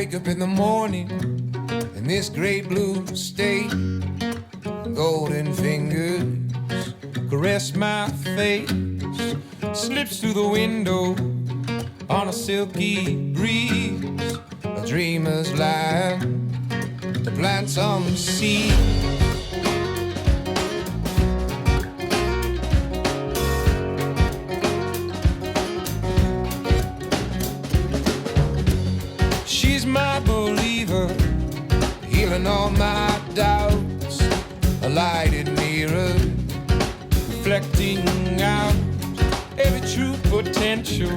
wake up in the morning in this great blue state. Golden fingers caress my face, slips through the window on a silky breeze. A dreamer's land to plant some seeds. She's my believer, healing all my doubts. A lighted mirror, reflecting out every true potential.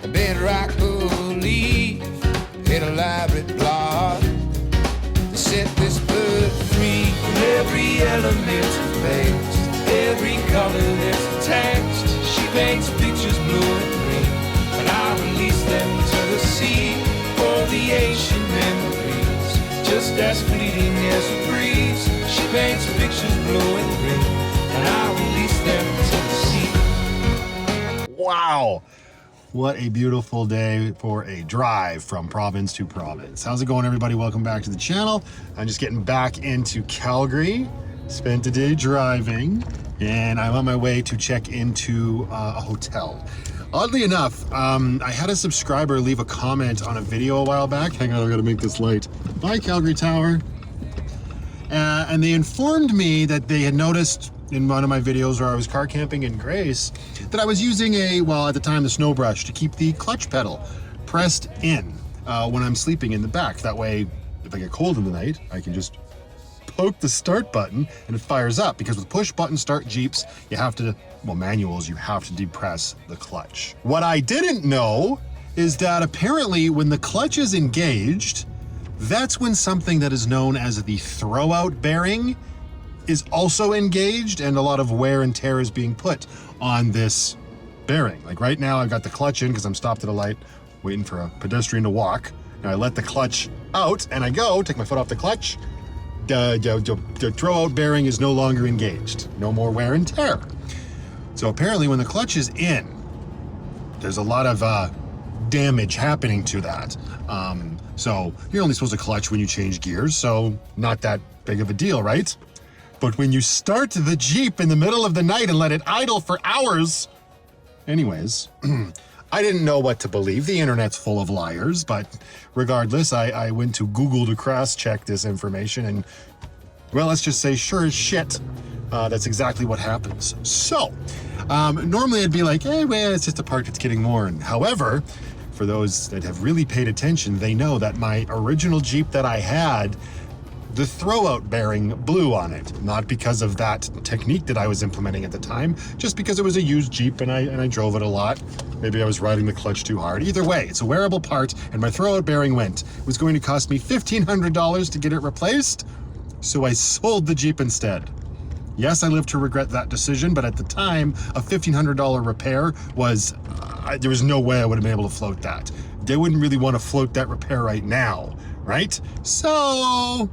A bedrock belief, an elaborate plot to set this bird free from every element of face, every color that's attached. She paints pictures blue and green, and I release them to the sea for the ancient memories, just as fleeting as a breeze. She paints pictures blue and green, and I release them to the sea. Wow. What a beautiful day for a drive from province to province. How's it going, everybody? Welcome back to the channel. I'm just getting back into Calgary. Spent a day driving, and I'm on my way to check into a hotel. Oddly enough, I had a subscriber leave a comment on a video a while back. Hang on, I gotta make this light. Bye, Calgary Tower. And they informed me that they had noticed in one of my videos where I was car camping in Grace that I was using at the time, the snow brush to keep the clutch pedal pressed in when I'm sleeping in the back. That way, if I get cold in the night, I can just poke the start button and it fires up, because with push button start Jeeps, you have to, manuals, you have to depress the clutch. What I didn't know is that apparently when the clutch is engaged, that's when something that is known as the throwout bearing is also engaged, and a lot of wear and tear is being put on this bearing. Like right now, I've got the clutch in because I'm stopped at a light waiting for a pedestrian to walk. Now I let the clutch out and I go, take my foot off the clutch. The throwout bearing is no longer engaged. No more wear and tear. So apparently when the clutch is in, there's a lot of damage happening to that. So you're only supposed to clutch when you change gears, so not that big of a deal, right? But when you start the Jeep in the middle of the night and let it idle for hours... Anyways, I didn't know what to believe. The internet's full of liars, but regardless, I went to Google to cross-check this information, and, well, let's just say sure as shit, that's exactly what happens. So, normally I'd be like, hey, well, it's just a part that's getting worn. However, for those that have really paid attention, they know that my original Jeep that I had, the throwout bearing blew on it. Not because of that technique that I was implementing at the time, just because it was a used Jeep and I drove it a lot. Maybe I was riding the clutch too hard. Either way, it's a wearable part, and my throwout bearing went. It was going to cost me $1,500 to get it replaced, so I sold the Jeep instead. Yes, I live to regret that decision, but at the time, a $1,500 repair was, there was no way I would have been able to float that. They wouldn't really want to float that repair right now, right? So,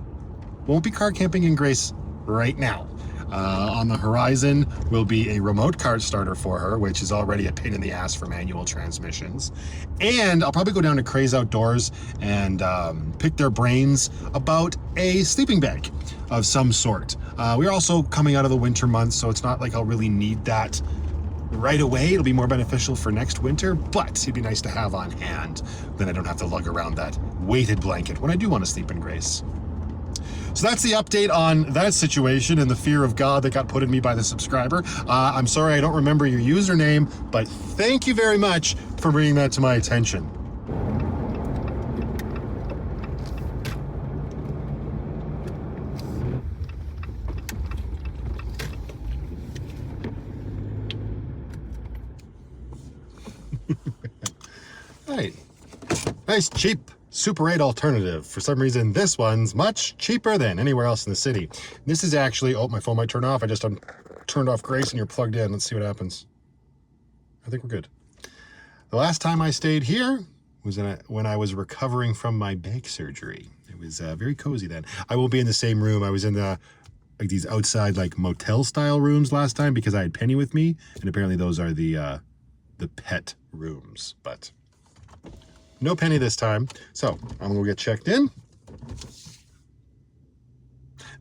won't be car camping in Grace right now. On the horizon will be a remote car starter for her, which is already a pain in the ass for manual transmissions. And I'll probably go down to Craze Outdoors and pick their brains about a sleeping bag of some sort. We're also coming out of the winter months, so it's not like I'll really need that right away. It'll be more beneficial for next winter, but it'd be nice to have on hand. Then I don't have to lug around that weighted blanket when I do want to sleep in Grace. So that's the update on that situation and the fear of God that got put in me by the subscriber. I'm sorry I don't remember your username, but thank you very much for bringing that to my attention. Hey, nice cheap Super 8 alternative. For some reason, this one's much cheaper than anywhere else in the city. This is actually, oh, my phone might turn off. I just turned off Grace and you're plugged in. Let's see what happens. I think we're good. The last time I stayed here was when I was recovering from my back surgery. It was very cozy then. I won't be in the same room. I was in these outside motel style rooms last time because I had Penny with me, and apparently those are the pet rooms. But No penny this time. So I'm gonna go get checked in.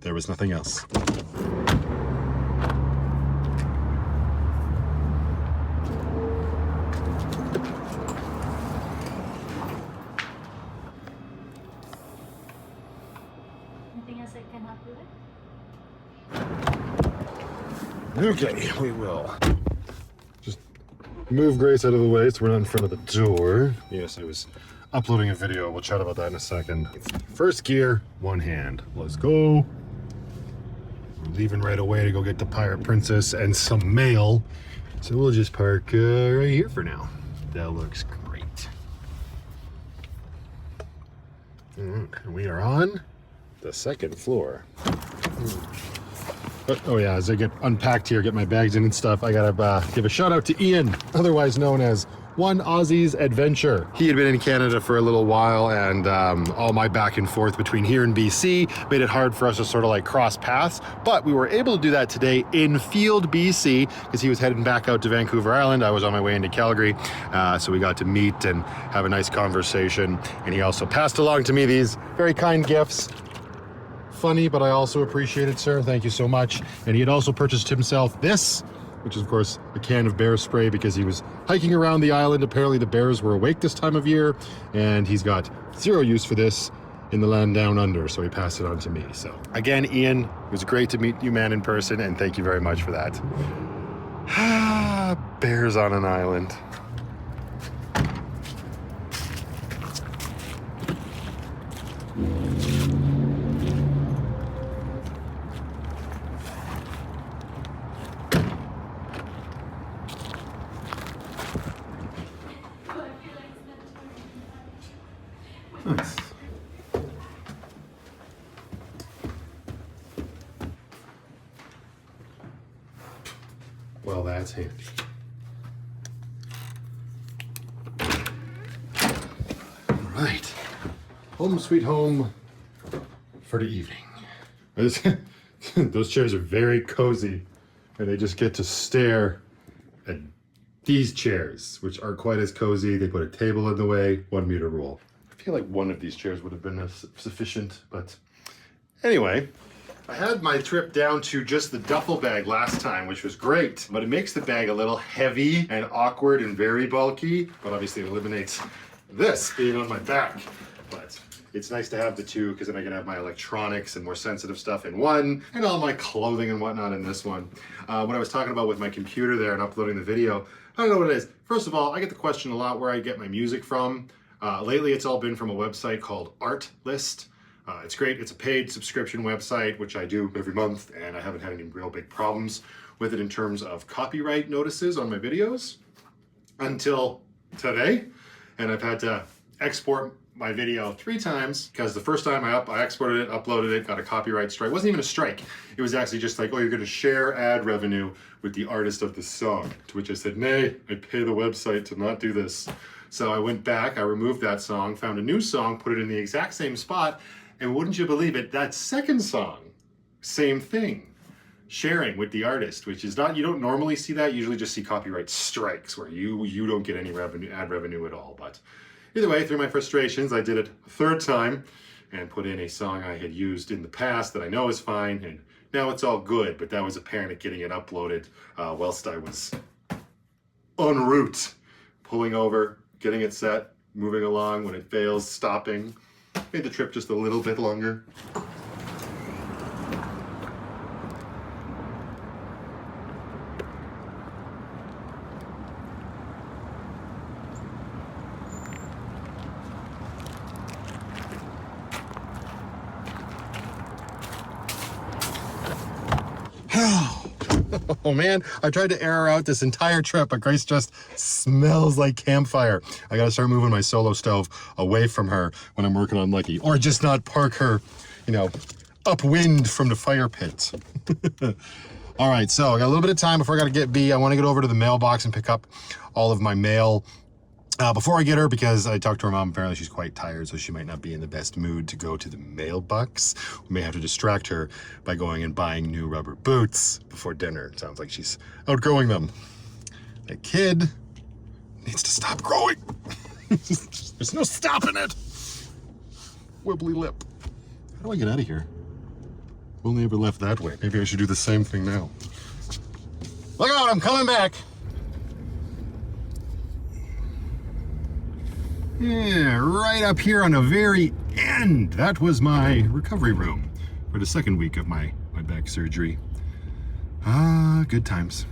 There was nothing else. Anything else I can help you with? Okay, we will just move Grace out of the way so we're not in front of the door. Yes, I was uploading a video. We'll chat about that in a second. First gear, one hand. Let's go. We're leaving right away to go get the Pirate Princess and some mail. So we'll just park right here for now. That looks great. And we are on the second floor. Oh yeah, as I get unpacked here, get my bags in and stuff, I gotta give a shout out to Ian, otherwise known as One Aussie's Adventure. He had been in Canada for a little while, and all my back and forth between here and BC made it hard for us to sort of like cross paths, but we were able to do that today in Field, BC, because he was heading back out to Vancouver Island. I was on my way into Calgary, so we got to meet and have a nice conversation, and he also passed along to me these very kind gifts. Funny, but I also appreciate it, sir. Thank you so much. And he had also purchased himself this, which is of course a can of bear spray, because he was hiking around the island. Apparently the bears were awake this time of year, and he's got zero use for this in the land down under, so he passed it on to me. So again, Ian, it was great to meet you, man, in person, and thank you very much for that. Bears on an island. Nice. Well, that's handy. All right. Home sweet home for the evening. Those chairs are very cozy, and they just get to stare at these chairs, which aren't quite as cozy. They put a table in the way, 1 meter rule. I feel like one of these chairs would have been sufficient, but anyway, I had my trip down to just the duffel bag last time, which was great, but it makes the bag a little heavy and awkward and very bulky, but obviously it eliminates this being on my back. But it's nice to have the two, because then I can have my electronics and more sensitive stuff in one, and all my clothing and whatnot in this one. What I was talking about with my computer there and uploading the video, I don't know what it is. First of all, I get the question a lot where I get my music from. Lately, it's all been from a website called Artlist. It's great. It's a paid subscription website, which I do every month, and I haven't had any real big problems with it in terms of copyright notices on my videos until today. And I've had to export my video 3 times, because the first time I exported it, uploaded it, got a copyright strike. It wasn't even a strike. It was actually just like, oh, you're going to share ad revenue with the artist of the song. To which I said, nay, I pay the website to not do this. So I went back, I removed that song, found a new song, put it in the exact same spot, and wouldn't you believe it, that second song, same thing. Sharing with the artist, which is not, you don't normally see that. You usually just see copyright strikes where you don't get any revenue, ad revenue at all. But either way, through my frustrations, I did it a 3rd time and put in a song I had used in the past that I know is fine, and now it's all good. But that was apparent at getting it uploaded whilst I was en route, pulling over, getting it set, moving along. When it fails, stopping. Made the trip just a little bit longer. Oh man, I tried to air her out this entire trip, but Grace just smells like campfire. I gotta start moving my solo stove away from her when I'm working on Lucky, or just not park her, upwind from the fire pit. All right, so I got a little bit of time before I gotta get B. I wanna get over to the mailbox and pick up all of my mail. Before I get her, because I talked to her mom, apparently she's quite tired, so she might not be in the best mood to go to the mailbox. We may have to distract her by going and buying new rubber boots before dinner. It sounds like she's outgrowing them. That kid needs to stop growing. There's no stopping it. Wibbly lip. How do I get out of here? Only ever left that way. Maybe I should do the same thing now. Look out, I'm coming back. Yeah, right up here on the very end. That was my recovery room for the second week of my back surgery. Ah, good times.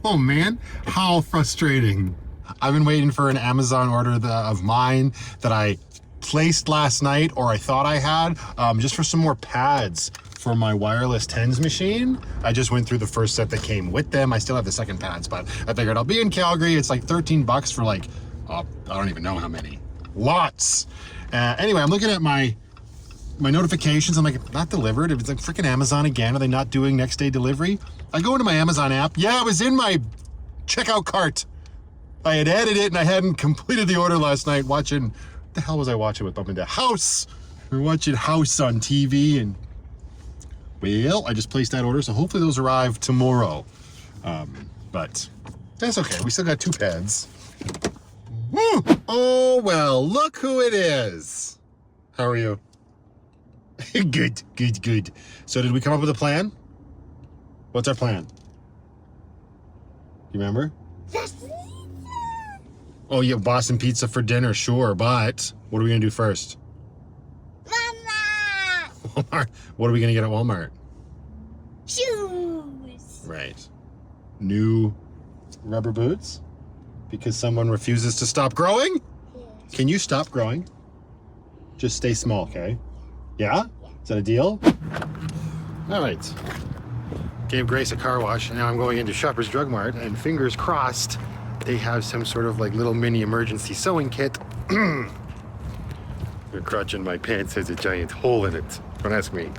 Oh man, how frustrating. I've been waiting for an Amazon order of mine that I placed last night, or I thought I had, just for some more pads for my wireless tens machine. I just went through the first set that came with them. I still have the second pads, but I figured I'll be in Calgary. It's like 13 bucks for like, I don't even know how many. Lots. Anyway, I'm looking at my notifications. I'm like, not delivered. If it's like freaking Amazon again, are they not doing next day delivery? I go into my Amazon app. Yeah, it was in my checkout cart. I had added it and I hadn't completed the order last night watching, what the hell was I watching with Mom and Dad? House! We were watching House on TV, and well, I just placed that order, so hopefully those arrive tomorrow. But that's okay, we still got 2 pads. Woo! Oh, well, look who it is. How are you? Good, good, good. So did we come up with a plan? What's our plan? You remember? Oh, yeah, Boston pizza for dinner, sure, but what are we gonna do first? Walmart. What are we gonna get at Walmart? Shoes. Right. New rubber boots? Because someone refuses to stop growing? Yes. Can you stop growing? Just stay small, okay? Yeah? Is that a deal? All right. Gave Grace a car wash, and now I'm going into Shoppers Drug Mart, and fingers crossed, they have some sort of like little mini emergency sewing kit. The crotch in my pants has a giant hole in it. Don't ask me.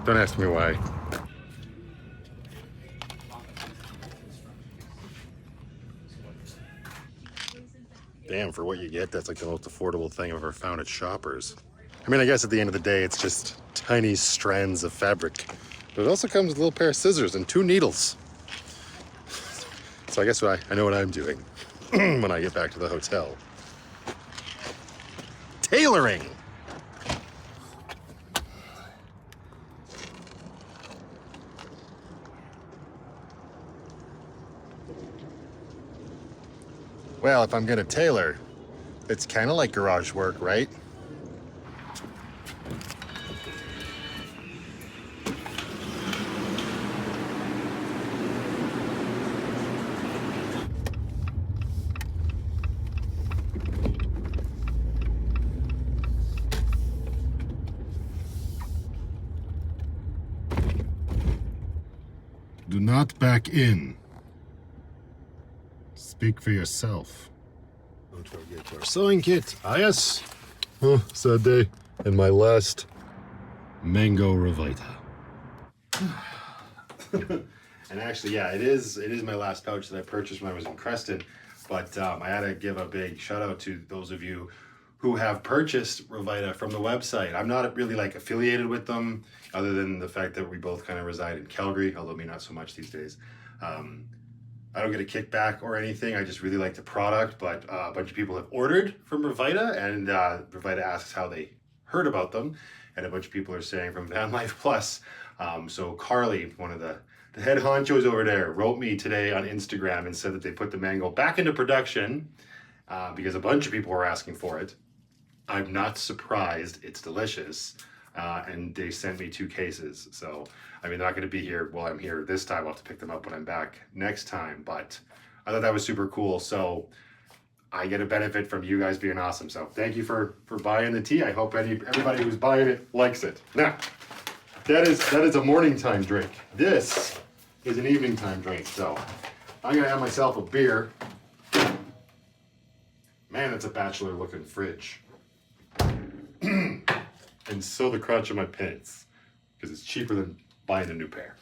Don't ask me why. Damn, for what you get, that's like the most affordable thing I've ever found at Shoppers. I mean, I guess at the end of the day, it's just tiny strands of fabric. But it also comes with a little pair of scissors and 2 needles. So I guess I know what I'm doing when I get back to the hotel. Tailoring. Well, if I'm gonna tailor, it's kind of like garage work, right? Do not back in. Speak for yourself. Don't forget your sewing kit. Ah, yes. Oh, sad day. And my last mango Revita. And actually, yeah, it is my last pouch that I purchased when I was in Creston. But I had to give a big shout out to those of you who have purchased Revita from the website. I'm not really like affiliated with them, other than the fact that we both kind of reside in Calgary, although me not so much these days. I don't get a kickback or anything. I just really like the product, but a bunch of people have ordered from Revita, and Revita asks how they heard about them, and a bunch of people are saying from Van Life Plus. So Carly, one of the head honchos over there, wrote me today on Instagram and said that they put the mango back into production because a bunch of people were asking for it. I'm not surprised. It's delicious. And they sent me 2 cases. So, I mean, they're not going to be here while I'm here this time. I'll have to pick them up when I'm back next time. But I thought that was super cool. So I get a benefit from you guys being awesome. So thank you for buying the tea. I hope everybody who's buying it likes it. Now, that is a morning time drink. This is an evening time drink. So I'm going to have myself a beer. Man, it's a bachelor looking fridge. And sew the crotch of my pants because it's cheaper than buying a new pair.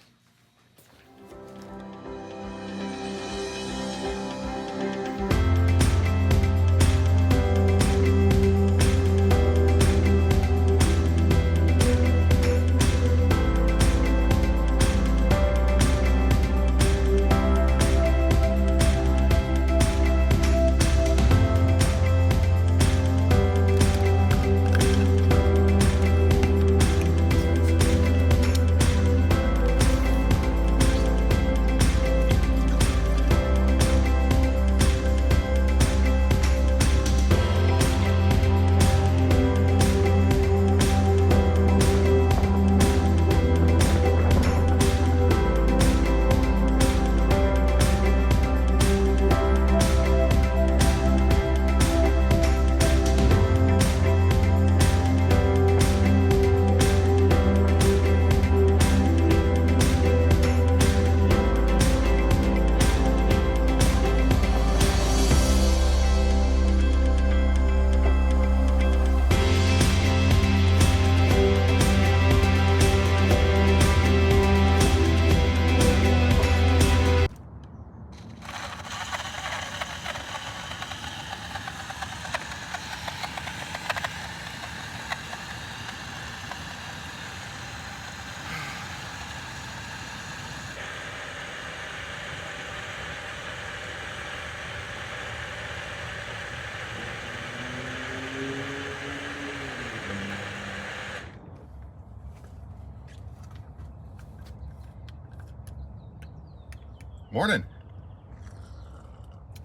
Morning.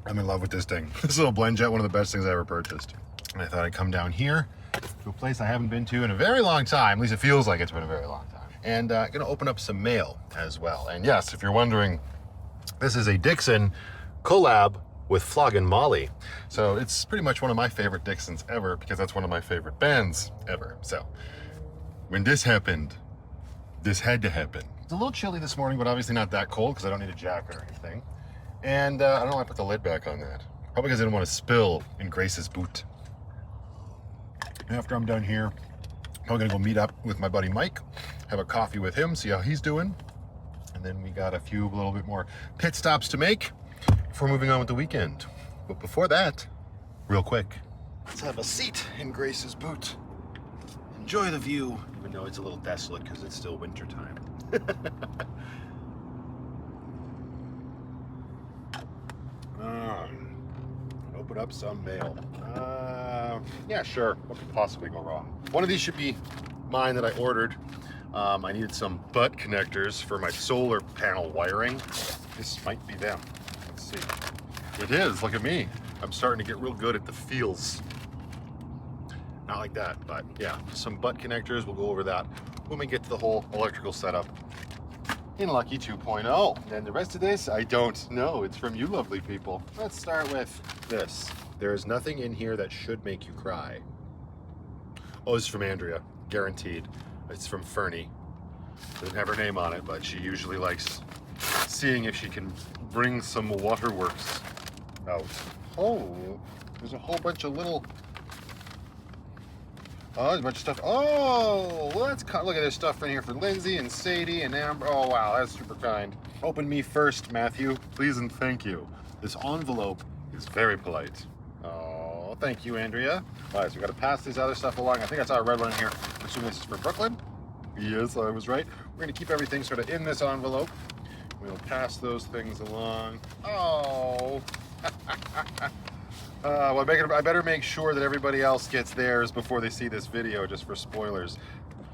I'm in love with this thing. This little blend jet, one of the best things I ever purchased. And I thought I'd come down here to a place I haven't been to in a very long time. At least it feels like it's been a very long time. And gonna open up some mail as well. And yes, if you're wondering, this is a Dixon collab with Floggin' Molly. So it's pretty much one of my favorite Dixons ever because that's one of my favorite bands ever. So when this happened, this had to happen. It's a little chilly this morning, but obviously not that cold because I don't need a jacket or anything. And I don't know why I put the lid back on that. Probably because I didn't want to spill in Grace's boot. After I'm done here, I'm gonna go meet up with my buddy Mike, have a coffee with him, see how he's doing. And then we got a little bit more pit stops to make before moving on with the weekend. But before that, real quick, let's have a seat in Grace's boot. Enjoy the view, even though it's a little desolate because it's still winter time. Open up some mail. Yeah, sure. What could possibly go wrong? One of these should be mine that I ordered. I needed some butt connectors for my solar panel wiring. This might be them. Let's see. It is. Look at me. I'm starting to get real good at the feels. Not like that, but yeah, some butt connectors. We'll go over that when we get to the whole electrical setup in Lucky 2.0. And the rest of this, I don't know. It's from you lovely people. Let's start with this. There is nothing in here that should make you cry. Oh, this is from Andrea, guaranteed. It's from Fernie. Doesn't have her name on it, but she usually likes seeing if she can bring some waterworks out. Oh, there's a whole bunch of little... Oh, there's a bunch of stuff. Oh, well, look at this stuff in here for Lindsay and Sadie and Amber. Oh, wow, that's super kind. Open me first, Matthew. Please and thank you. This envelope is very polite. Oh, thank you, Andrea. All right, so we got to pass this other stuff along. I think I saw a red one in here. I'm assuming this is for Brooklyn. Yes, I was right. We're going to keep everything sort of in this envelope. We'll pass those things along. Oh. Well, I better make sure that everybody else gets theirs before they see this video, just for spoilers.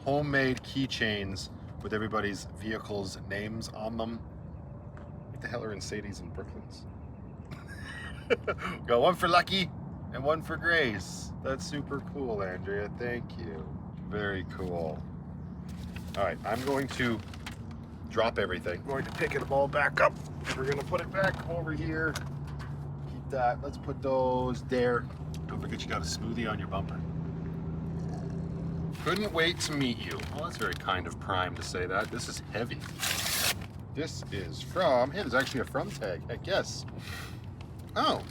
Homemade keychains with everybody's vehicles' names on them. What the hell are in Sadie's and Brooklyn's? Got one for Lucky and one for Grace. That's super cool, Andrea. Thank you. Very cool. All right, I'm going to drop everything. I'm going to pick it all back up. We're going to put it back over here. That. Let's put those there. Don't forget you got a smoothie on your bumper. Couldn't wait to meet you. Well, that's very kind of Prime to say that. This is heavy. This is from... Hey, there's actually a from tag. Heck yes. Oh.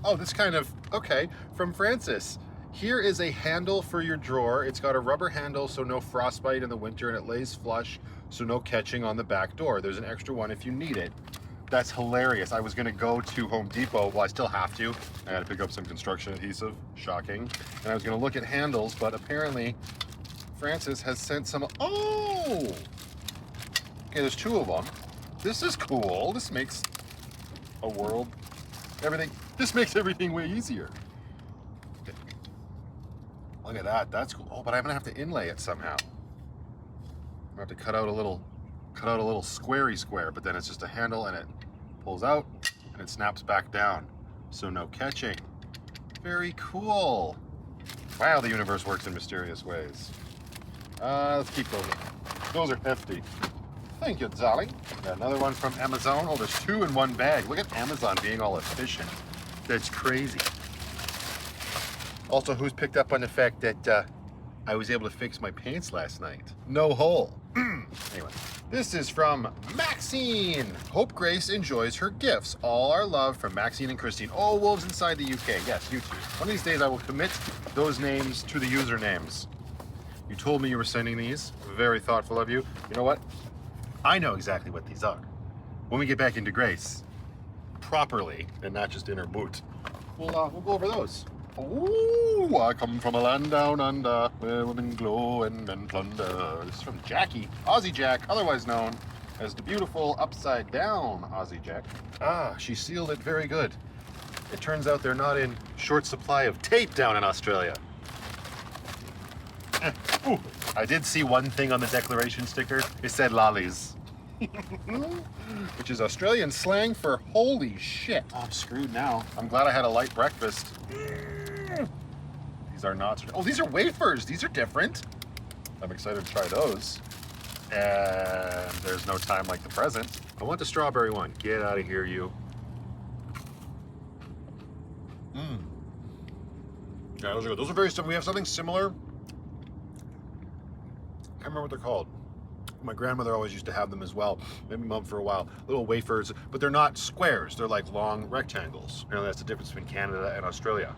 Oh, this kind of... Okay. From Francis. Here is a handle for your drawer. It's got a rubber handle so no frostbite in the winter, and it lays flush so no catching on the back door. There's an extra one if you need it. That's hilarious. I was gonna go to Home Depot. Well, I still have to. I had to pick up some construction adhesive. Shocking. And I was gonna look at handles, but apparently Francis has sent some. Oh! Okay, there's two of them. This is cool. This makes a world. This makes everything way easier. Look at that. That's cool. Oh, but I'm gonna have to inlay it somehow. I'm gonna have to cut out a little squarey square, but then it's just a handle and it pulls out and it snaps back down. So no catching. Very cool. Wow, the universe works in mysterious ways. Let's keep those. Those are hefty. Thank you, darling. Got another one from Amazon. Oh, there's two in one bag. Look at Amazon being all efficient. That's crazy. Also, who's picked up on the fact that I was able to fix my pants last night? No hole. Anyway, this is from Maxine. Hope Grace enjoys her gifts. All our love from Maxine and Christine. Oh, wolves inside the UK. Yes, you too. One of these days I will commit those names to the usernames. You told me you were sending these. Very thoughtful of you. You know what? I know exactly what these are. When we get back into Grace, properly, and not just in her boot, we'll go over those. Ooh, I come from a land down under, where women glow and men plunder. This is from Jackie, Aussie Jack, otherwise known as the beautiful upside down Aussie Jack. Ah, she sealed it very good. It turns out they're not in short supply of tape down in Australia. Ooh, I did see one thing on the declaration sticker. It said lollies. which is Australian slang for holy shit. I'm screwed now. I'm glad I had a light breakfast. These are not, oh, these are wafers. These are different. I'm excited to try those. And there's no time like the present. I want the strawberry one. Get out of here, you. Yeah, those are good. Those are very similar. We have something similar. I can't remember what they're called. My grandmother always used to have them as well. Maybe mom for a while. Little wafers, but they're not squares. They're like long rectangles. You know, that's the difference between Canada and Australia.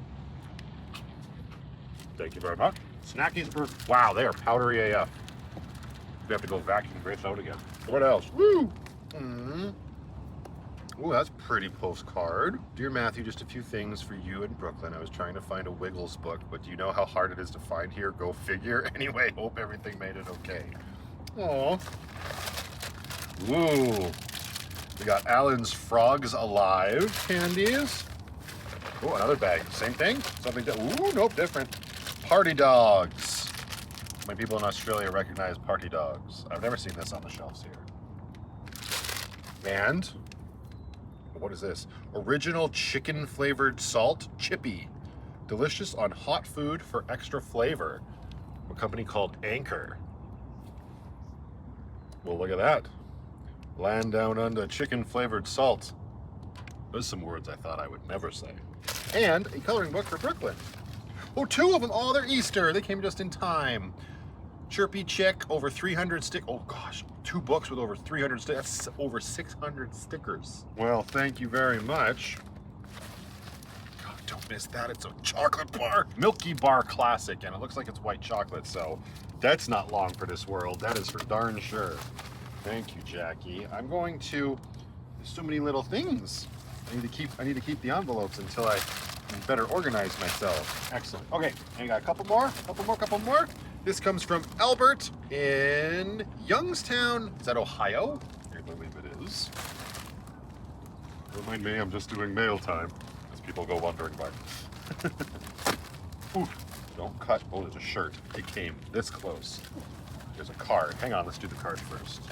Thank you very much. Snackies are, wow, they are powdery AF. We have to go vacuum Grace out again. What else? Woo! Ooh, that's a pretty postcard. Dear Matthew, just a few things for you in Brooklyn. I was trying to find a Wiggles book, but do you know how hard it is to find here? Go figure. Anyway, hope everything made it okay. Aww. Ooh. We got Alan's Frogs Alive candies. Oh, another bag. Same thing? Something ooh, nope, different. Party dogs. My people in Australia recognize party dogs. I've never seen this on the shelves here. And what is this? Original chicken flavored salt chippy. Delicious on hot food for extra flavor. A company called Anchor. Well, look at that. Land down under chicken flavored salt. Those are some words I thought I would never say. And a coloring book for Brooklyn. Oh, two of them. Oh, they're Easter. They came just in time. Chirpy Chick, over 300 oh gosh, 2 books with over 300 stickers. That's over 600 stickers. Well, thank you very much. God, don't miss that. It's a chocolate bar. Milky Bar Classic, and it looks like it's white chocolate, so that's not long for this world. That is for darn sure. Thank you, Jackie. I'm going to, there's so many little things. I need to keep the envelopes until I better organize myself. Excellent. Okay, and you got a couple more. This comes from Albert in Youngstown. Is that Ohio? I believe it is. Remind me, I'm just doing mail time, as people go wondering why. Ooh, don't cut. Oh, there's a shirt. It came this close. There's a card. Hang on, let's do the card first.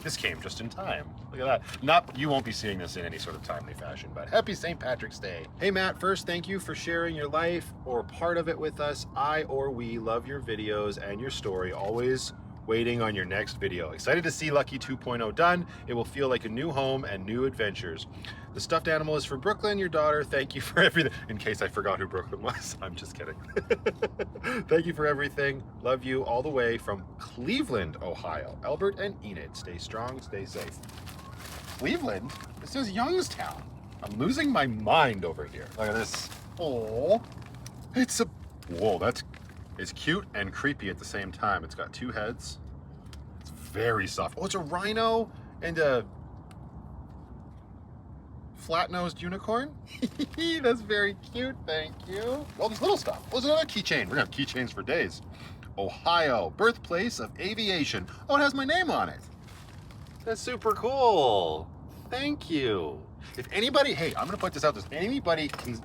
This came just in time. Look at that. You won't be seeing this in any sort of timely fashion, but happy St. Patrick's Day. Hey Matt, first thank you for sharing your life or part of it with us. I or we love your videos and your story. Always waiting on your next video. Excited to see Lucky 2.0 done. It will feel like a new home and new adventures. The stuffed animal is for Brooklyn, your daughter. Thank you for everything. In case I forgot who Brooklyn was, I'm just kidding. Thank you for everything. Love you all the way from Cleveland, Ohio. Albert and Enid, stay strong, stay safe. Cleveland? This says Youngstown. I'm losing my mind over here. Look at this. Oh, it's a, whoa, it's cute and creepy at the same time. It's got 2 heads. It's very soft. Oh, it's a rhino and a flat-nosed unicorn. That's very cute, thank you. All this little stuff. Oh, there's another keychain. We're gonna have keychains for days. Ohio, birthplace of aviation. Oh, it has my name on it. That's super cool. Thank you. If anybody, hey, I'm gonna put this out there. If anybody can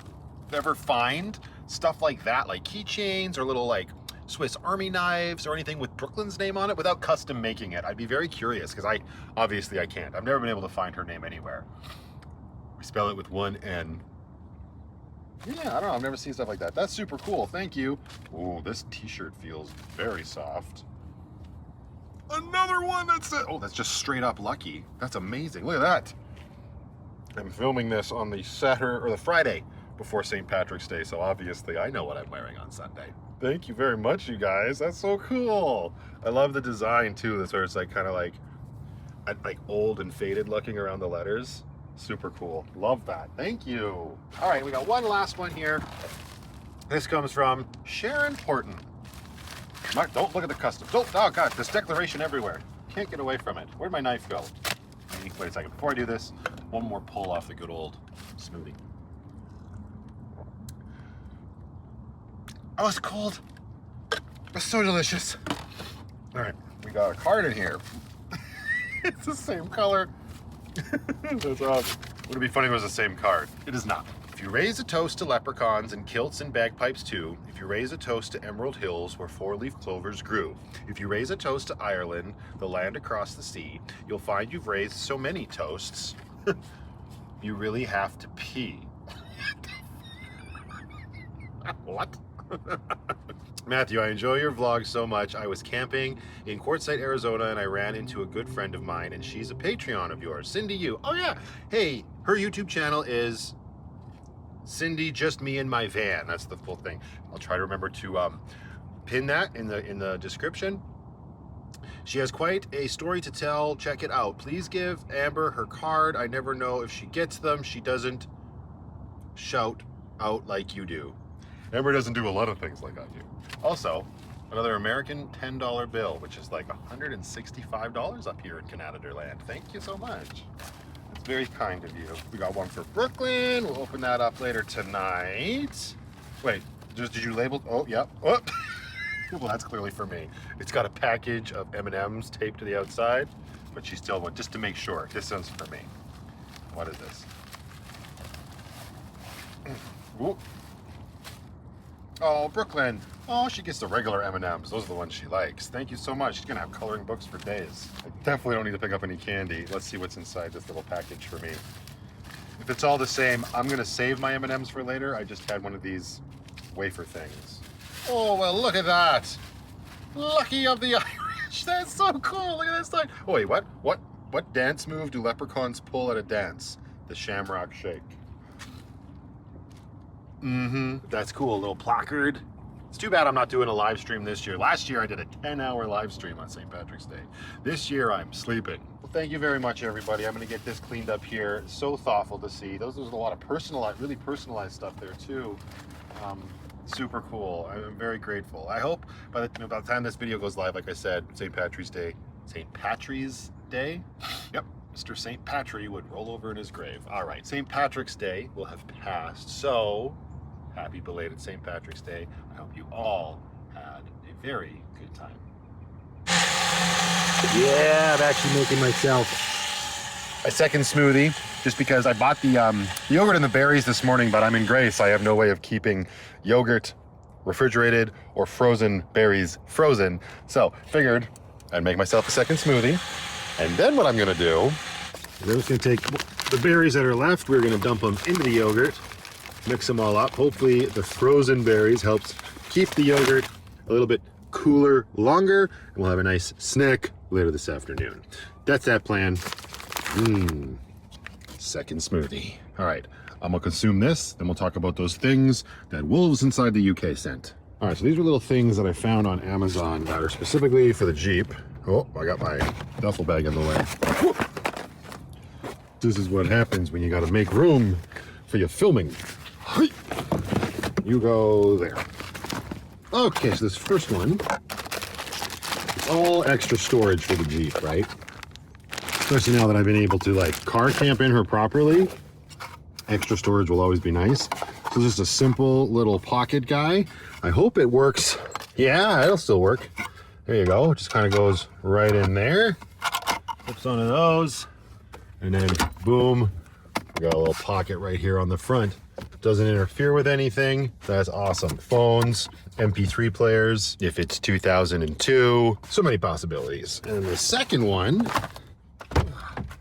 ever find stuff like that, like keychains or little like Swiss Army knives or anything with Brooklyn's name on it without custom making it, I'd be very curious because I can't. I've never been able to find her name anywhere. We spell it with 1 N. Yeah, I don't know. I've never seen stuff like that. That's super cool. Thank you. Oh, this t-shirt feels very soft. Another one that's that's just straight up Lucky. That's amazing. Look at that. I'm filming this on the Saturday or the Friday before St. Patrick's Day, so obviously I know what I'm wearing on Sunday. Thank you very much, you guys. That's so cool. I love the design too. That's where it's like kind of like old and faded looking around the letters. Super cool. Love that. Thank you. All right, we got one last one here. This comes from Sharon Horton. Mark, don't look at the customs. Oh God, this declaration everywhere. Can't get away from it. Where'd my knife go? Wait a second. Before I do this, one more pull off the good old smoothie. Oh, it's cold. It's so delicious. All right, we got a card in here. It's the same color. That's awesome. Would it be funny if it was the same card? It is not. If you raise a toast to leprechauns and kilts and bagpipes too, if you raise a toast to emerald hills where four-leaf clovers grew, if you raise a toast to Ireland, the land across the sea, you'll find you've raised so many toasts, you really have to pee. What? Matthew, I enjoy your vlogs so much. I was camping in Quartzsite, Arizona, and I ran into a good friend of mine, and she's a Patreon of yours, Cindy Yu. Oh yeah, hey, her YouTube channel is Cindy, Just Me and My Van. That's the full thing. I'll try to remember to pin that in the description. She has quite a story to tell. Check it out. Please give Amber her card. I never know if she gets them. She doesn't shout out like you do. Amber doesn't do a lot of things like I do. Also, another American $10 bill, which is like $165 up here in Canada land. Thank you so much. It's very kind of you. We got one for Brooklyn. We'll open that up later tonight. Wait, did you label? Oh, yep. Oh. Well, that's clearly for me. It's got a package of M&Ms taped to the outside, but she still went, just to make sure. This one's for me. What is this? Ooh. Oh, Brooklyn. Oh, she gets the regular M&Ms. Those are the ones she likes. Thank you so much. She's gonna have coloring books for days. I definitely don't need to pick up any candy. Let's see what's inside this little package for me. If it's all the same, I'm gonna save my M&Ms for later. I just had one of these wafer things. Oh, well, look at that. Lucky of the Irish. That's so cool. Look at that sign. Oh, wait, what? What dance move do leprechauns pull at a dance? The Shamrock Shake. That's cool, a little placard. It's too bad I'm not doing a live stream this year. Last year I did a 10-hour live stream on St. Patrick's Day. This year I'm sleeping. Well, thank you very much, everybody. I'm gonna get this cleaned up here. So thoughtful to see. There's a lot of personalized, really personalized stuff there too. Super cool. I'm very grateful. I hope by the time this video goes live, like I said, St. Patrick's Day. St. Patrick's Day? Yep. Mr. St. Patrick would roll over in his grave. All right, St. Patrick's Day will have passed, so happy belated St. Patrick's Day. I hope you all had a very good time. Yeah, I'm actually making myself a second smoothie, just because I bought the yogurt and the berries this morning, but I'm in Grace. I have no way of keeping yogurt refrigerated or frozen berries frozen, so figured I'd make myself a second smoothie. And then what I'm gonna do is I'm just gonna take the berries that are left, we're gonna dump them into the yogurt, mix them all up. Hopefully the frozen berries helps keep the yogurt a little bit cooler longer, and we'll have a nice snack later this afternoon. That's that plan. Second smoothie. All right, I'm gonna consume this, then we'll talk about those things that wolves inside the UK sent. All right, so these are little things that I found on Amazon that are specifically for the Jeep. Oh, I got my duffel bag in the way. Whoop. This is what happens when you gotta make room for your filming. You go there. Okay, so this first one, it's all extra storage for the Jeep, right? Especially now that I've been able to like car camp in her properly, extra storage will always be nice. So just a simple little pocket guy. I hope it works. Yeah, it'll still work. There you go, it just kind of goes right in there. Flips onto those, and then boom, we got a little pocket right here on the front. Doesn't interfere with anything. That's awesome. Phones, MP3 players, if it's 2002, so many possibilities. And the second one,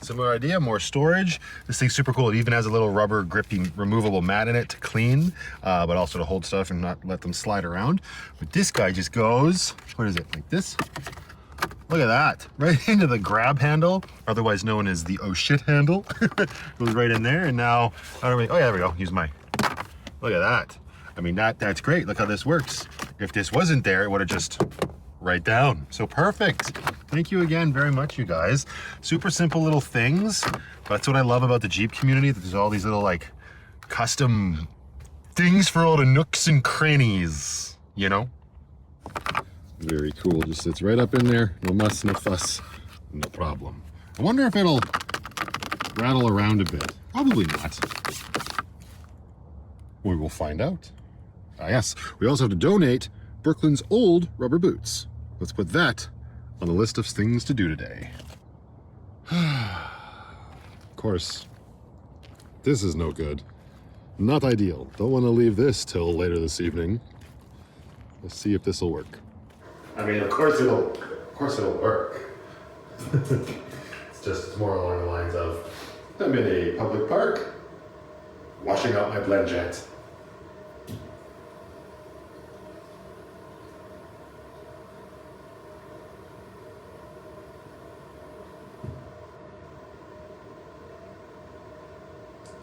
similar idea, more storage. This thing's super cool. It even has a little rubber grippy removable mat in it to clean, but also to hold stuff and not let them slide around. But this guy just goes, what is it, like this? Look at that, right into the grab handle, otherwise known as the oh shit handle. Goes right in there, and now, how do we, oh yeah, there we go, use my, look at that. I mean, that's great, look how this works. If this wasn't there, it would have just right down. So perfect. Thank you again very much, you guys. Super simple little things. That's what I love about the Jeep community, that there's all these little like custom things for all the nooks and crannies, you know? Very cool, just sits right up in there. No muss, no fuss, no problem. I wonder if it'll rattle around a bit. Probably not. We will find out. Ah yes, we also have to donate Brooklyn's old rubber boots. Let's put that on the list of things to do today. Of course, this is no good. Not ideal. Don't want to leave this till later this evening. Let's see if this will work. I mean, of course it'll work. It's more along the lines of, I'm in a public park, washing out my blend jet.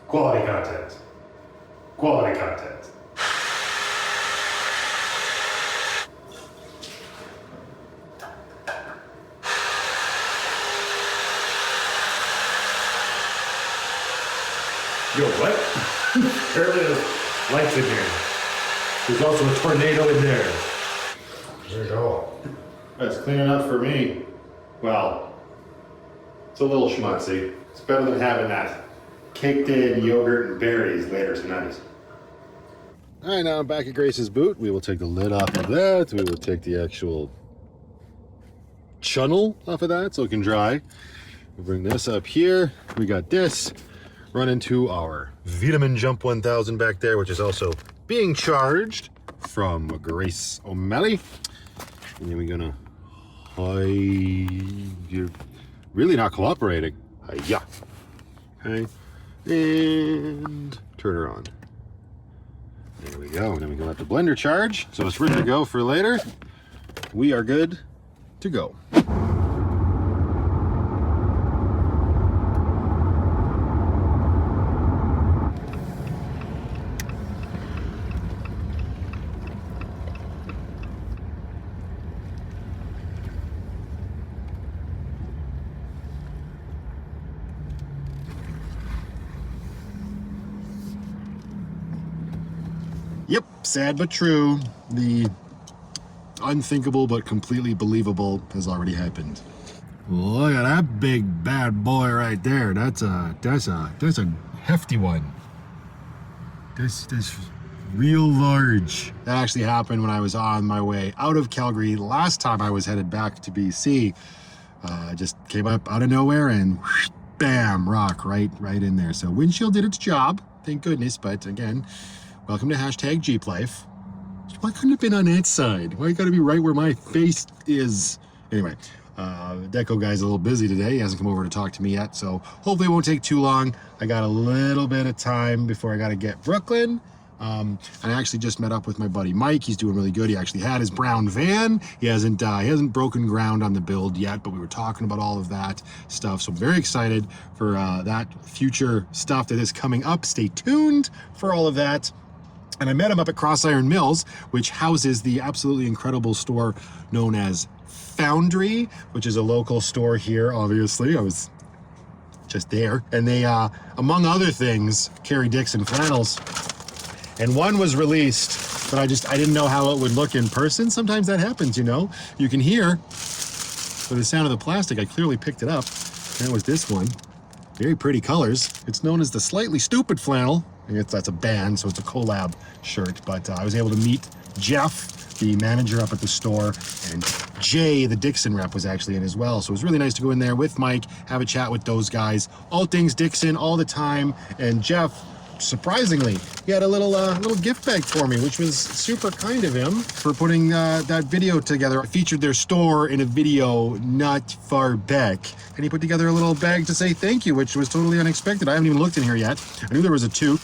Quality content. Quality content. Yo, what? Apparently there's lights in here. There's also a tornado in there. There you go. That's cleaning up for me. Well, it's a little schmutzy. It's better than having that caked in yogurt and berries later tonight. All right, now I'm back at Grace's boot. We will take the lid off of that. We will take the actual chunnel off of that so it can dry. We'll bring this up here. We got this. Run into our VTOMAN Jump 1000 back there, which is also being charged from Grace O Malley. And then we're gonna, you're really not cooperating. Yeah. Okay. And turn her on. There we go. Then we can let the blender charge. So it's ready to go for later. We are good to go. Yep, sad but true. The unthinkable but completely believable has already happened. Look at that big bad boy right there. That's a hefty one. That's real large. That actually happened when I was on my way out of Calgary last time I was headed back to BC. Just came up out of nowhere and whoosh, bam, rock right in there. So windshield did its job, thank goodness. But again, welcome to hashtag Jeep Life. Why couldn't it have been on that side? Why you gotta be right where my face is? Anyway, the deco guy's a little busy today. He hasn't come over to talk to me yet, so hopefully it won't take too long. I got a little bit of time before I gotta get Brooklyn. And I actually just met up with my buddy Mike. He's doing really good. He actually had his brown van. He hasn't broken ground on the build yet, but we were talking about all of that stuff. So I'm very excited for that future stuff that is coming up. Stay tuned for all of that. And I met him up at Cross Iron Mills, which houses the absolutely incredible store known as Foundry, which is a local store here, obviously. I was just there. And they, among other things, carry Dixon flannels. And one was released, but I didn't know how it would look in person. Sometimes that happens, you know. You can hear, for the sound of the plastic, I clearly picked it up. And it was this one. Very pretty colors. It's known as the Slightly Stupid flannel. That's a band, so it's a collab shirt. But I was able to meet Jeff, the manager up at the store, and Jay, the Dixon rep, was actually in as well. So it was really nice to go in there with Mike, have a chat with those guys. All things Dixon, all the time. And Jeff, surprisingly, he had a little gift bag for me, which was super kind of him for putting that video together. I featured their store in a video not far back, and he put together a little bag to say thank you, which was totally unexpected. I haven't even looked in here yet. I knew there was a toque.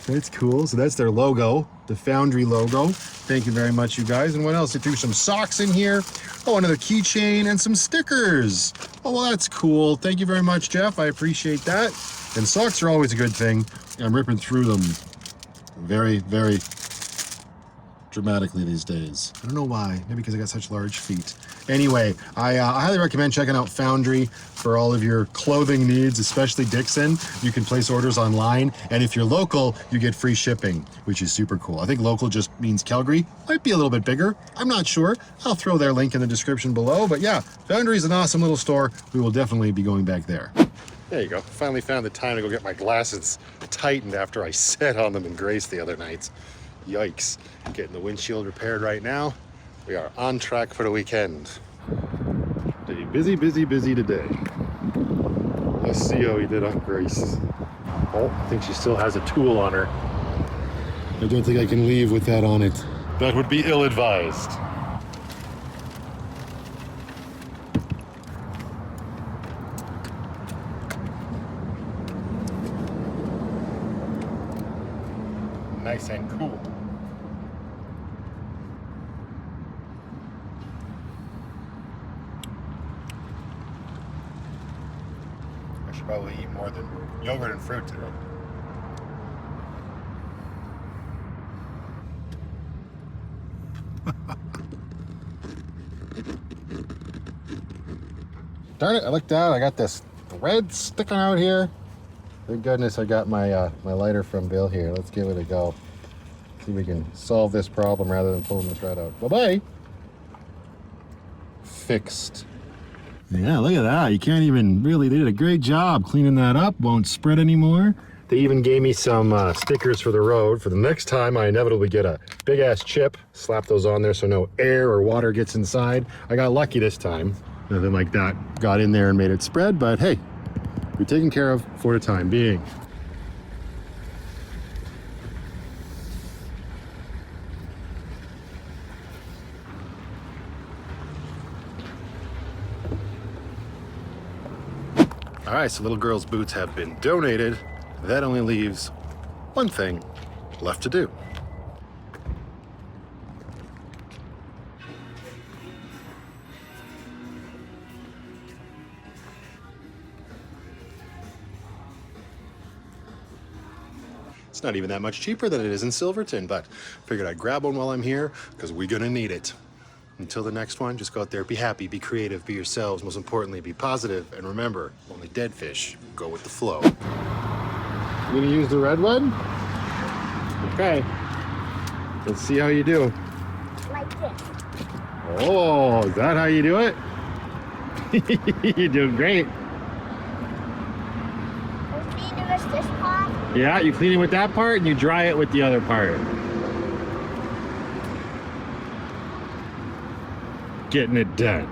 That's cool. So that's their logo, the Foundry logo. Thank you very much, you guys. And what else? They threw some socks in here. Oh, another keychain and some stickers. Oh, well, that's cool. Thank you very much, Jeff. I appreciate that. And socks are always a good thing. I'm ripping through them very, very dramatically these days. I don't know why. Maybe because I got such large feet. Anyway, I highly recommend checking out Foundry for all of your clothing needs, especially Dixon. You can place orders online, and if you're local, you get free shipping, which is super cool. I think local just means Calgary. Might be a little bit bigger. I'm not sure. I'll throw their link in the description below. But yeah, Foundry is an awesome little store. We will definitely be going back there. There you go. Finally found the time to go get my glasses tightened after I sat on them in Grace the other night. Yikes. Getting the windshield repaired right now. We are on track for the weekend. Busy, busy, busy today. Let's see how he did on Grace. Oh, I think she still has a tool on her. I don't think I can leave with that on it. That would be ill-advised. Nice and cool. I should probably eat more than yogurt and fruit today. Darn it, I looked out, I got this thread sticking out here. Thank goodness I got my my lighter from Bill here. Let's give it a go. See if we can solve this problem rather than pulling the thread out. Bye-bye. Fixed. Yeah, look at that. You can't even really, they did a great job cleaning that up. Won't spread anymore. They even gave me some stickers for the road. For the next time I inevitably get a big ass chip, slap those on there so no air or water gets inside. I got lucky this time. Nothing like that got in there and made it spread, but hey, we're taken care of for the time being. All right, so little girl's boots have been donated. That only leaves one thing left to do. It's not even that much cheaper than it is in Silverton, but figured I'd grab one while I'm here because we're gonna need it. Until the next one, just go out there, be happy, be creative, be yourselves. Most importantly, be positive, and remember, only dead fish go with the flow. You gonna use the red one? Okay. Let's see how you do. Like this. Oh, is that how you do it? You're doing great. This part. Yeah, you clean it with that part and you dry it with the other part. Getting it done.